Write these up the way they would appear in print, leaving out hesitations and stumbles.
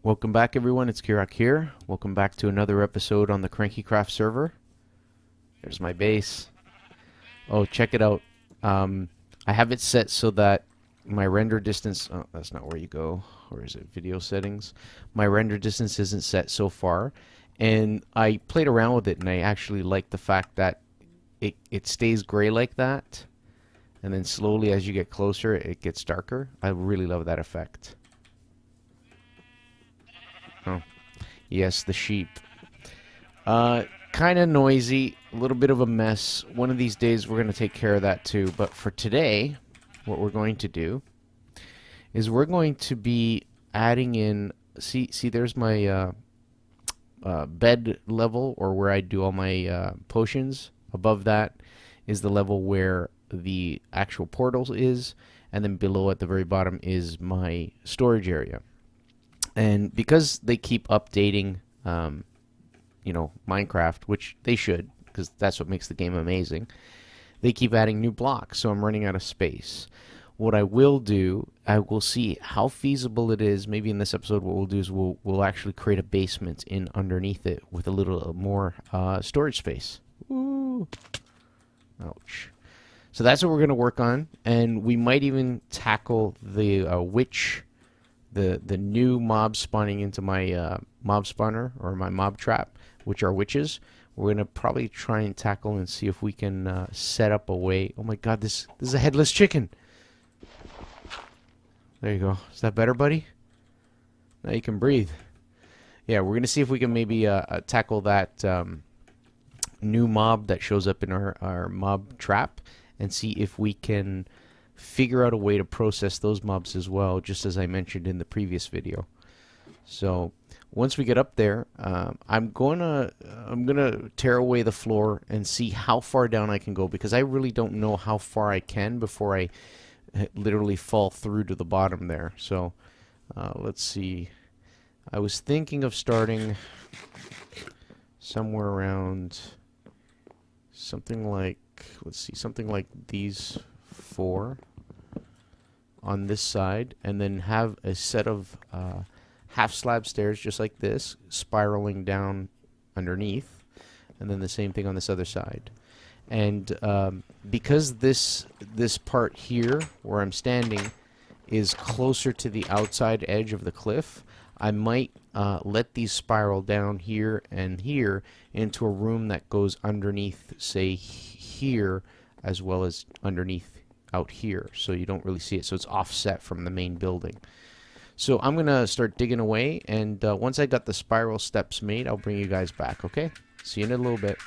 Welcome back, everyone. It's Kirak here. Welcome back to another episode on the KrankyKraft server. There's my base. Oh, check it out. I have it set so that my render distance... Oh, that's not where you go. Or is it video settings? My render distance isn't set so far. And I played around with it, and I actually like the fact that it stays gray like that. And then slowly, as you get closer, it gets darker. I really love that effect. Oh, yes, the sheep. Kind of noisy, a little bit of a mess. One of these days we're going to take care of that too. But for today, what we're going to do is we're going to be adding in... See, there's my bed level, or where I do all my potions. Above that is the level where the actual portal is. And then below at the very bottom is my storage area. And because they keep updating, you know, Minecraft, which they should, because that's what makes the game amazing, they keep adding new blocks, so I'm running out of space. What I will do, I will see how feasible it is. Maybe in this episode what we'll do is we'll actually create a basement in underneath it with a little more storage space. Ooh. Ouch. So that's what we're going to work on, and we might even tackle the witch... The new mobs spawning into my mob spawner, or my mob trap, which are witches. We're going to probably try and tackle and see if we can set up a way. Oh my god, this is a headless chicken. There you go. Is that better, buddy? Now you can breathe. Yeah, we're going to see if we can maybe tackle that new mob that shows up in our mob trap, and see if we can figure out a way to process those mobs as well, just as I mentioned in the previous video. So once we get up there, I'm gonna tear away the floor and see how far down I can go, because I really don't know how far I can before I literally fall through to the bottom there. So let's see. I was thinking of starting somewhere around something like, let's see, something like these 4 on this side, and then have a set of half slab stairs just like this spiraling down underneath, and then the same thing on this other side. And because this part here where I'm standing is closer to the outside edge of the cliff, I might let these spiral down here and here into a room that goes underneath, say here, as well as underneath out here, so you don't really see it, so it's offset from the main building. So I'm gonna start digging away, and once I got the spiral steps made, I'll bring you guys back. Okay, see you in a little bit.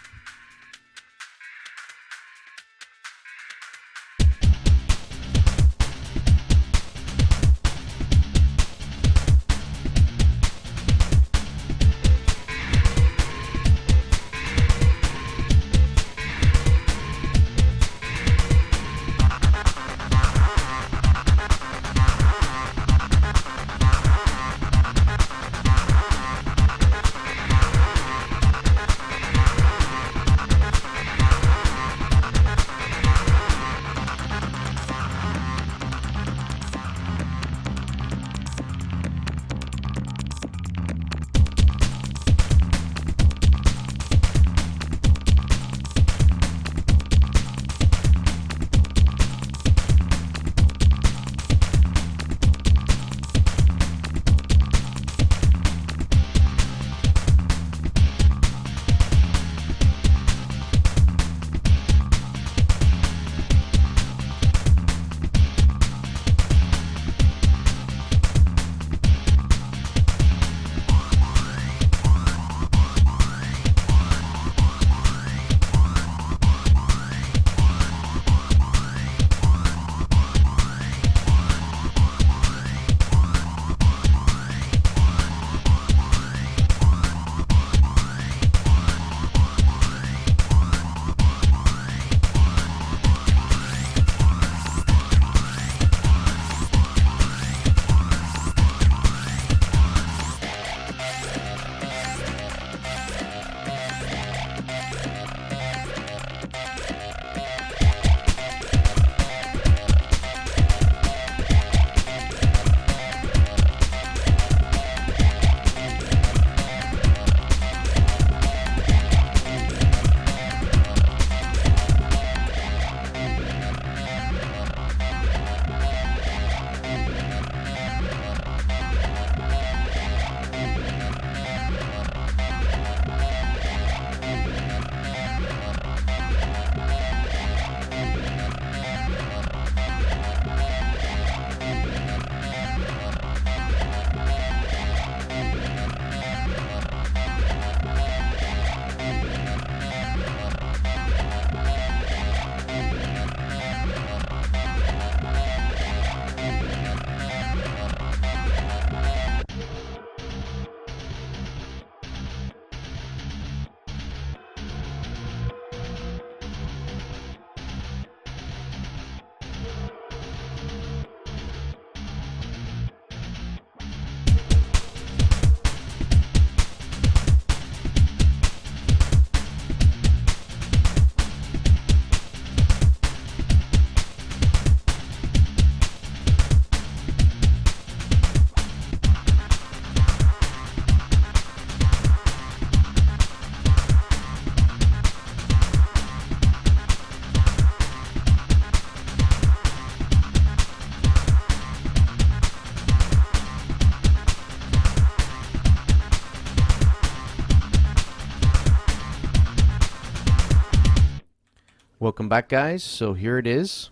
Welcome back, guys. So here it is.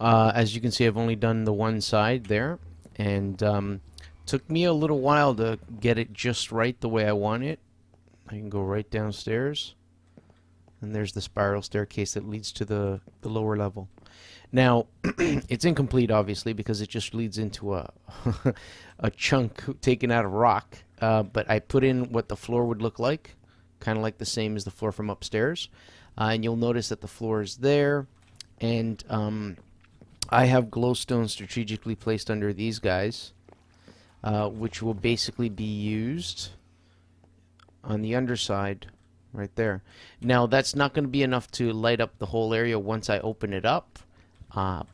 As you can see, I've only done the one side there, and took me a little while to get it just right the way I want it. I can go right downstairs, and there's the spiral staircase that leads to the lower level. Now, it's incomplete, obviously, because it just leads into a a chunk taken out of rock. But I put in what the floor would look like, kind of like the same as the floor from upstairs. And you'll notice that the floor is there, and I have glowstone strategically placed under these guys, which will basically be used on the underside right there. Now, that's not going to be enough to light up the whole area once I open it up,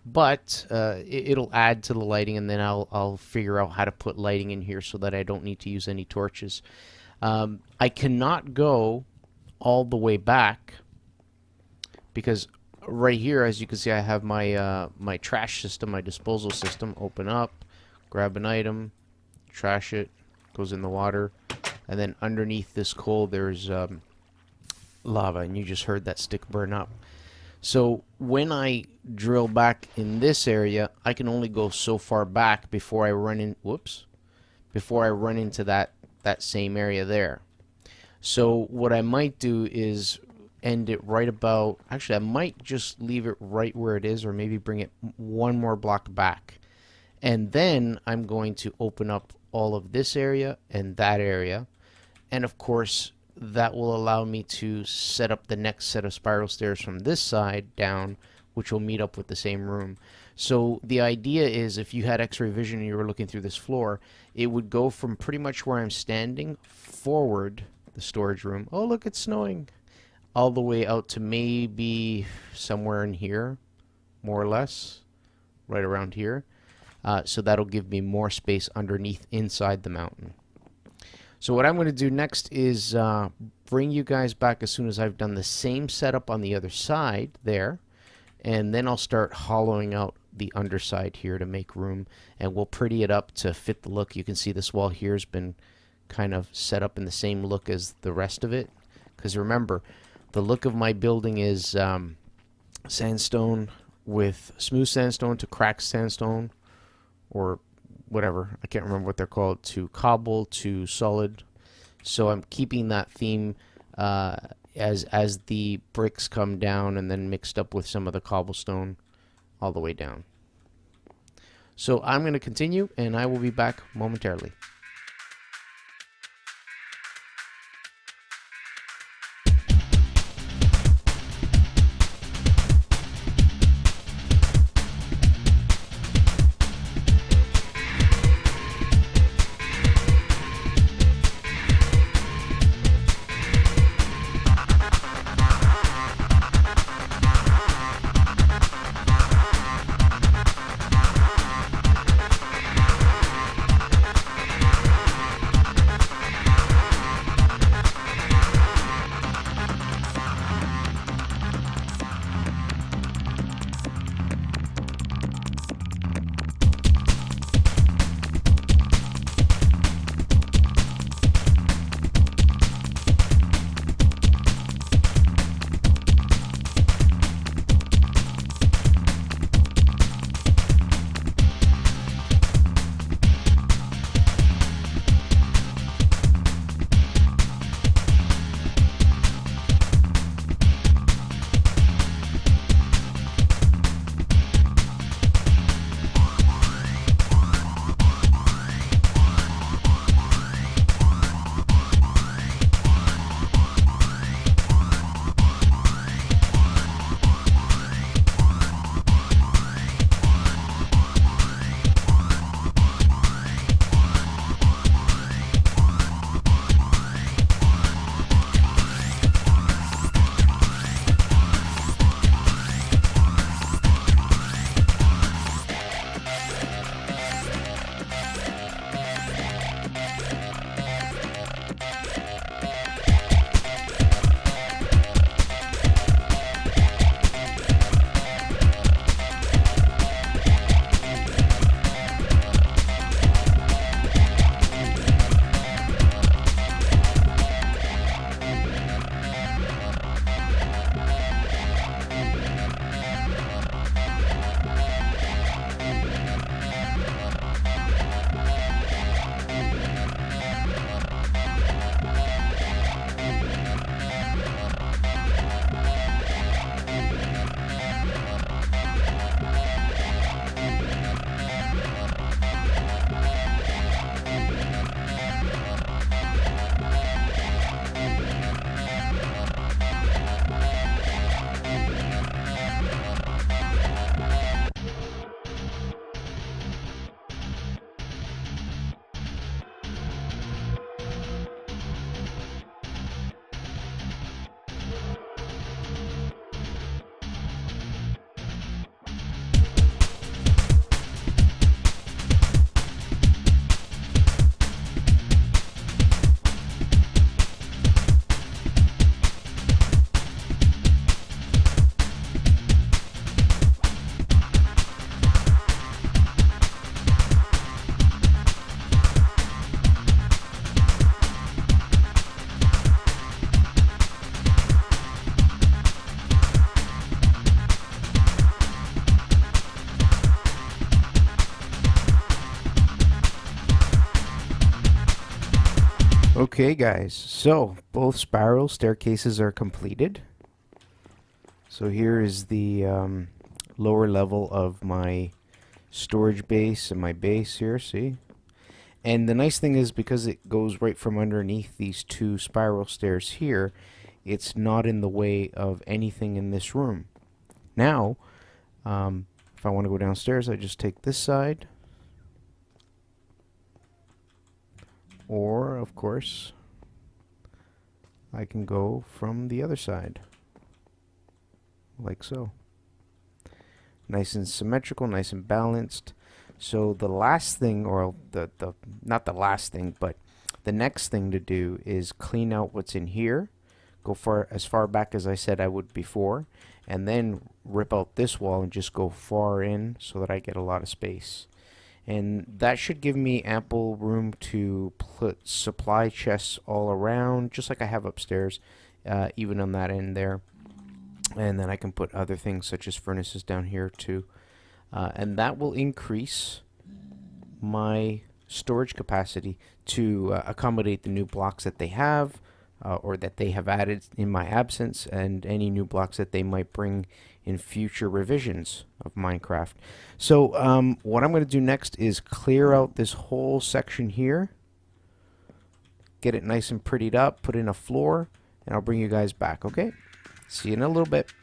but it'll add to the lighting, and then I'll figure out how to put lighting in here so that I don't need to use any torches. I cannot go all the way back, because right here, as you can see, I have my my trash system, my disposal system. Open up, grab an item, trash it, goes in the water, and then underneath this coal there's lava, and you just heard that stick burn up. So when I drill back in this area, I can only go so far back before I run in. Whoops! Before I run into that same area there. So what I might do is end it right about, actually I might just leave it right where it is, or maybe bring it one more block back, and then I'm going to open up all of this area and that area, and of course that will allow me to set up the next set of spiral stairs from this side down, which will meet up with the same room. So the idea is, if you had x-ray vision and you were looking through this floor, it would go from pretty much where I'm standing forward, the storage room, oh look, it's snowing, all the way out to maybe somewhere in here, more or less, right around here. So that'll give me more space underneath inside the mountain. So what I'm going to do next is bring you guys back as soon as I've done the same setup on the other side there, and then I'll start hollowing out the underside here to make room, and we'll pretty it up to fit the look. You can see this wall here has been kind of set up in the same look as the rest of it, because remember, the look of my building is sandstone with smooth sandstone to cracked sandstone, or whatever, I can't remember what they're called, to cobble to solid. So I'm keeping that theme as the bricks come down, and then mixed up with some of the cobblestone all the way down. So I'm going to continue, and I will be back momentarily. Okay, guys, so both spiral staircases are completed. So here is the lower level of my storage base and my base here, see? And the nice thing is, because it goes right from underneath these two spiral stairs here, it's not in the way of anything in this room. Now, if I want to go downstairs, I just take this side. Or, of course, I can go from the other side. Like so. Nice and symmetrical, nice and balanced. So the last thing, or not the last thing, but the next thing to do is clean out what's in here. Go as far back as I said I would before, and then rip out this wall and just go far in so that I get a lot of space. And that should give me ample room to put supply chests all around, just like I have upstairs, even on that end there. And then I can put other things such as furnaces down here too. And that will increase my storage capacity to accommodate the new blocks that they have, or that they have added in my absence, and any new blocks that they might bring in future revisions of Minecraft. So what I'm going to do next is clear out this whole section here, get it nice and prettied up, put in a floor, and I'll bring you guys back, okay? See you in a little bit.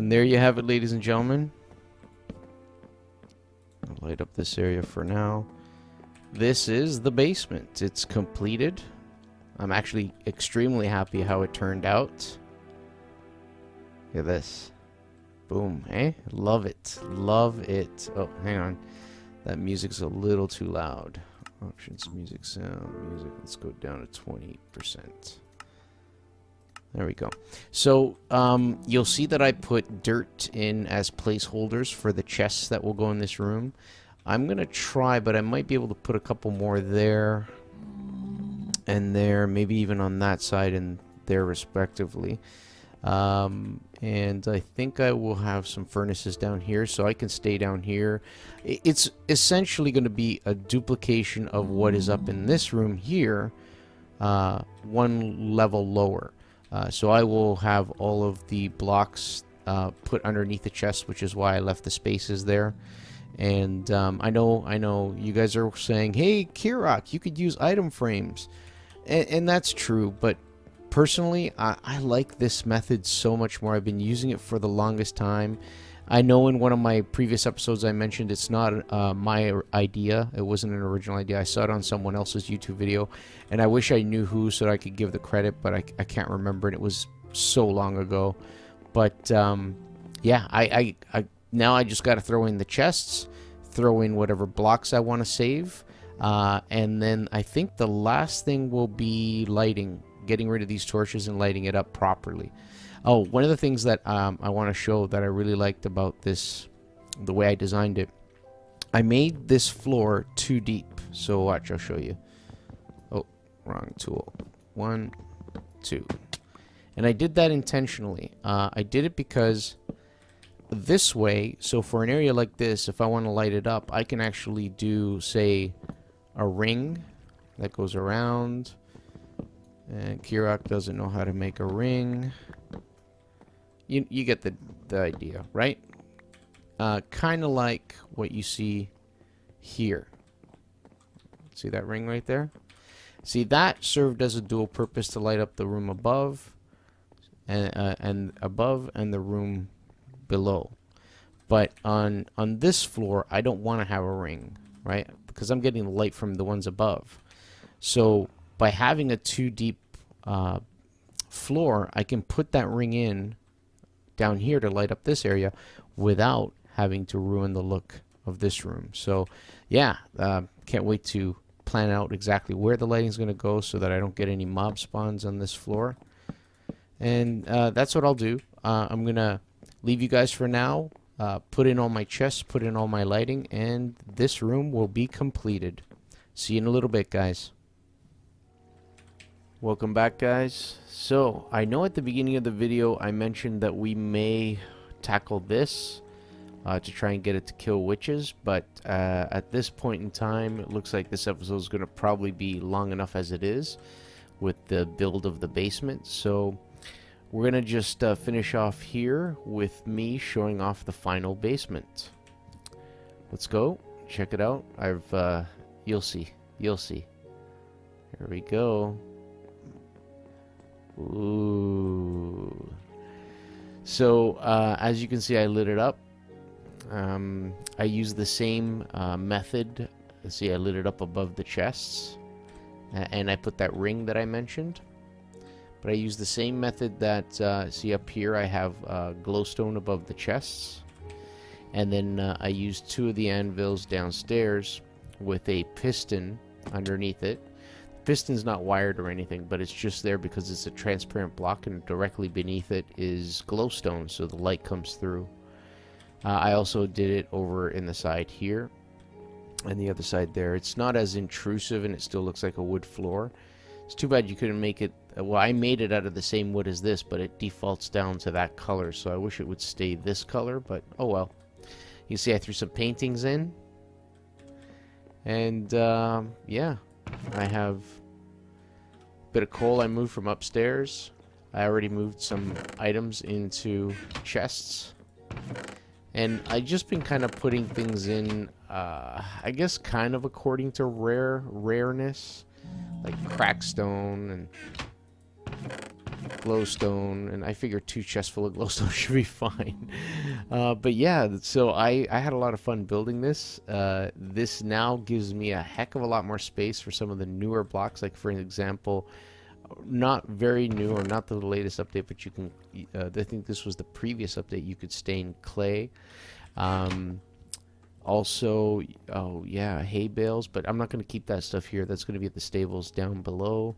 And there you have it, ladies and gentlemen. I'll light up this area for now. This is the basement. It's completed. I'm actually extremely happy how it turned out. Look at this. Boom, eh? Love it. Love it. Oh, hang on. That music's a little too loud. Options, music, sound, music. Let's go down to 20%. There we go. So, you'll see that I put dirt in as placeholders for the chests that will go in this room. I'm going to try, but I might be able to put a couple more there and there, maybe even on that side and there respectively. And I think I will have some furnaces down here so I can stay down here. It's essentially going to be a duplication of what is up in this room here, one level lower. So I will have all of the blocks put underneath the chest, which is why I left the spaces there. And I know you guys are saying, hey, Kirok, you could use item frames. And that's true, but personally, I like this method so much more. I've been using it for the longest time. I know in one of my previous episodes I mentioned it's not my idea. It wasn't an original idea. I saw it on someone else's YouTube video, and I wish I knew who so that I could give the credit, but I can't remember, and it was so long ago. But yeah, I now I just got to throw in the chests, throw in whatever blocks I want to save, and then I think the last thing will be lighting. Getting rid of these torches and lighting it up properly. Oh, one of the things that I want to show that I really liked about this, the way I designed it, I made this floor too deep. So watch, I'll show you. Oh, wrong tool. 1, 2. And I did that intentionally. I did it because this way, so for an area like this, if I want to light it up, I can actually do, say, a ring that goes around. And Kirok doesn't know how to make a ring. You get the idea, right? Kind of like what you see here. See that ring right there? See, that served as a dual purpose to light up the room above and above and the room below. But on this floor, I don't want to have a ring, right? Because I'm getting the light from the ones above. So by having a too deep floor, I can put that ring in down here to light up this area without having to ruin the look of this room. So yeah, can't wait to plan out exactly where the lighting is going to go so that I don't get any mob spawns on this floor. And that's what I'll do. I'm going to leave you guys for now, put in all my chests, put in all my lighting, and this room will be completed. See you in a little bit, guys. Welcome back, guys. So I know at the beginning of the video I mentioned that we may tackle this to try and get it to kill witches, but at this point in time it looks like this episode is going to probably be long enough as it is with the build of the basement. So we're going to just finish off here with me showing off the final basement. Let's go check it out. You'll see here we go. Ooh. So as you can see, I lit it up. I used the same method. See, I lit it up above the chests, and I put that ring that I mentioned. But I used the same method that see up here. I have glowstone above the chests, and then I used 2 of the anvils downstairs with a piston underneath it. Piston's not wired or anything, but it's just there because it's a transparent block, and directly beneath it is glowstone, so the light comes through. I also did it over in the side here and the other side there. It's not as intrusive, and it still looks like a wood floor. It's too bad you couldn't make it. Well, I made it out of the same wood as this, but it defaults down to that color, so I wish it would stay this color, but oh well. You see I threw some paintings in, and yeah, I have a bit of coal I moved from upstairs. I already moved some items into chests, and I just been kind of putting things in, I guess kind of according to rareness, like crackstone and glowstone, and I figure 2 chests full of glowstone should be fine. But yeah, so I had a lot of fun building this. This now gives me a heck of a lot more space for some of the newer blocks, like for example, not very new or not the latest update, but you can, I think this was the previous update, you could stain clay. Also, oh yeah, hay bales, but I'm not going to keep that stuff here. That's going to be at the stables down below.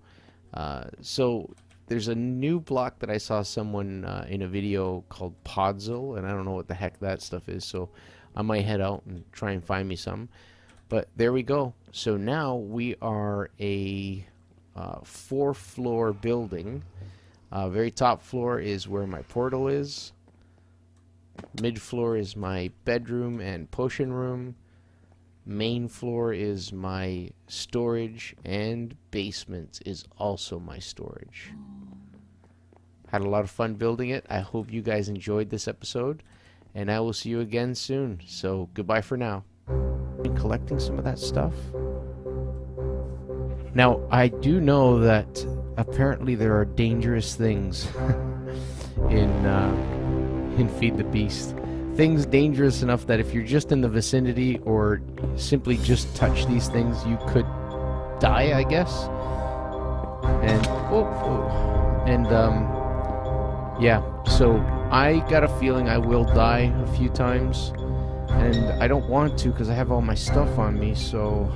So there's a new block that I saw someone in a video called Podzol, and I don't know what the heck that stuff is, so I might head out and try and find me some. But there we go. So now we are a 4-floor building. Very top floor is where my portal is. Mid floor is my bedroom and potion room. Main floor is my storage, and basement is also my storage. Had a lot of fun building it. I hope you guys enjoyed this episode, and I will see you again soon. So goodbye for now. Been collecting some of that stuff. Now I do know that apparently there are dangerous things in Feed the Beast. Things dangerous enough that if you're just in the vicinity or simply just touch these things, you could die, I guess. And yeah, so I got a feeling I will die a few times, and I don't want to because I have all my stuff on me, so